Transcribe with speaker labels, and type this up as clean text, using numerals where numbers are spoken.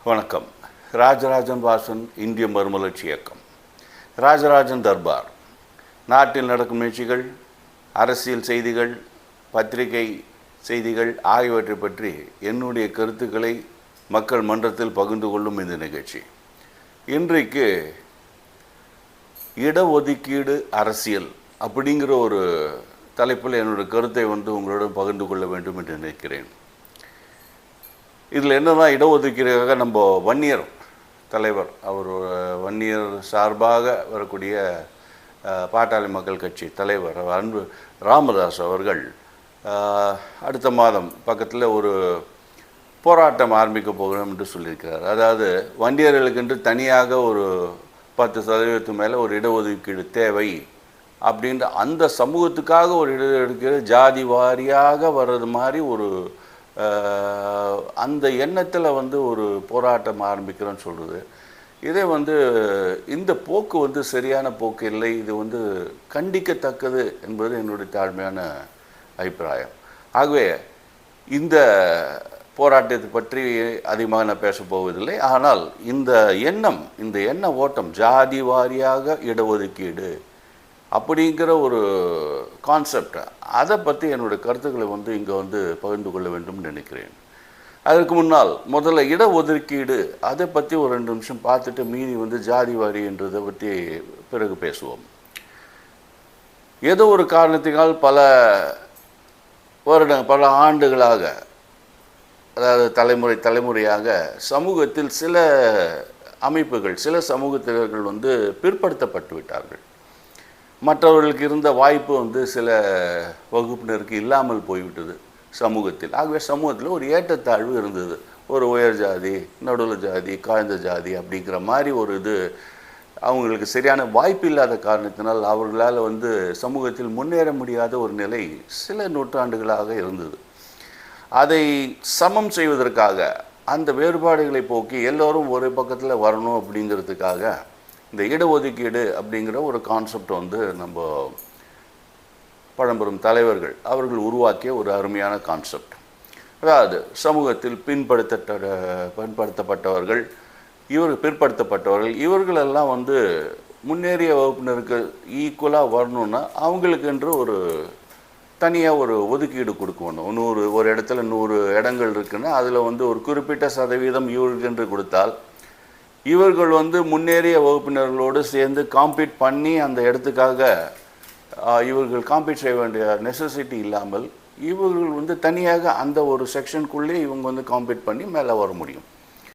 Speaker 1: வணக்கம். ராஜராஜன் வாசன் இந்திய மறுமலர்ச்சி இயக்கம். ராஜராஜன் தர்பார். நாட்டில் நடக்கும் நிகழ்ச்சிகள், அரசியல் செய்திகள், பத்திரிகை செய்திகள் ஆகியவற்றை பற்றி என்னுடைய கருத்துக்களை மக்கள் மன்றத்தில் பகிர்ந்து கொள்ளும் இந்த நிகழ்ச்சி. இன்றைக்கு இடஒதுக்கீடு அரசியல் அப்படிங்கிற ஒரு தலைப்பில் என்னுடைய கருத்தை உங்களுடன் பகிர்ந்து கொள்ள வேண்டும் என்று நினைக்கிறேன். இதில் என்னன்னா, இடஒதுக்கீடுக்காக நம்ம வன்னியர் தலைவர், அவர் வன்னியர் சார்பாக வரக்கூடிய பாட்டாளி மக்கள் கட்சி தலைவர் அன்பு ராமதாஸ் அவர்கள் அடுத்த மாதம் பக்கத்தில் ஒரு போராட்டம் ஆரம்பிக்க போகிறோம் என்று சொல்லியிருக்கிறார். அதாவது வன்னியர்களுக்கென்று தனியாக ஒரு 10% மேலே ஒரு இடஒதுக்கீடு தேவை அப்படின்ற அந்த சமூகத்துக்காக ஒரு இடஒதுக்கீடு ஜாதி வாரியாக வர்றது மாதிரி ஒரு அந்த எண்ணத்தில் ஒரு போராட்டம் ஆரம்பிக்கிறோன்னு சொல்கிறது. இதே இந்த போக்கு சரியான போக்கு இல்லை. இது கண்டிக்கத்தக்கது என்பது என்னுடைய தாழ்மையான அபிப்பிராயம். ஆகவே இந்த போராட்டத்தை பற்றி அதிகமாக நான் பேச போவதில்லை. ஆனால் இந்த எண்ண ஓட்டம், ஜாதி வாரியாக இடஒதுக்கீடு அப்படிங்கிற ஒரு கான்செப்ட், அதை பற்றி என்னுடைய கருத்துக்களை இங்கே பகிர்ந்து கொள்ள வேண்டும் நினைக்கிறேன். அதற்கு முன்னால் முதல்ல இடஒதுக்கீடு அதை பற்றி ஒரு 2 நிமிஷம் பார்த்துட்டு மீதி ஜாதி வாரி என்றதை பற்றி பிறகு பேசுவோம். ஏதோ ஒரு காரணத்தினால் பல ஆண்டுகளாக, அதாவது தலைமுறையாக சமூகத்தில் சில அமைப்புகள், சில சமூகத்தினர்கள் பிற்படுத்தப்பட்டு விட்டார்கள். மற்றவர்களுக்கு இருந்த வாய்ப்பு சில வகுப்பினருக்கு இல்லாமல் போய்விட்டது சமூகத்தில். ஆகவே சமூகத்தில் ஒரு ஏற்றத்தாழ்வு இருந்தது. ஒரு உயர் ஜாதி, நடுவில் ஜாதி, தாழ்ந்த ஜாதி அப்படிங்கிற மாதிரி ஒரு இது அவங்களுக்கு சரியான வாய்ப்பு இல்லாத காரணத்தினால் அவர்களால் சமூகத்தில் முன்னேற முடியாத ஒரு நிலை சில நூற்றாண்டுகளாக இருந்தது. அதை சமம் செய்வதற்காக, அந்த வேறுபாடுகளை போக்கி எல்லோரும் ஒரு பக்கத்தில் வரணும் அப்படிங்கிறதுக்காக இந்த இடஒதுக்கீடு அப்படிங்கிற ஒரு கான்செப்ட் நம்ம பழம்பெரும் தலைவர்கள் அவர்கள் உருவாக்கிய ஒரு அருமையான கான்செப்ட். அதாவது சமூகத்தில் பிற்படுத்தப்பட்டவர்கள், பிற்படுத்தப்பட்டவர்கள் இவர்களெல்லாம் முன்னேறிய வகுப்பினருக்கு ஈக்குவலாக வரணுன்னா அவங்களுக்கென்று ஒரு தனியாக ஒரு ஒதுக்கீடு கொடுக்கணும். ஒரு இடத்துல 100 இடங்கள் இருக்குன்னா அதில் ஒரு குறிப்பிட்ட சதவீதம் இவர்களுக்கென்று கொடுத்தால் இவர்கள் முன்னேறிய வகுப்பினர்களோடு சேர்ந்து காம்பீட் பண்ணி அந்த இடத்துக்காக இவர்கள் காம்பீட் செய்ய வேண்டிய நெசசிட்டி இல்லாமல் இவர்கள் தனியாக அந்த ஒரு செக்ஷனுக்குள்ளே இவங்க காம்பீட் பண்ணி மேலே வர முடியும்.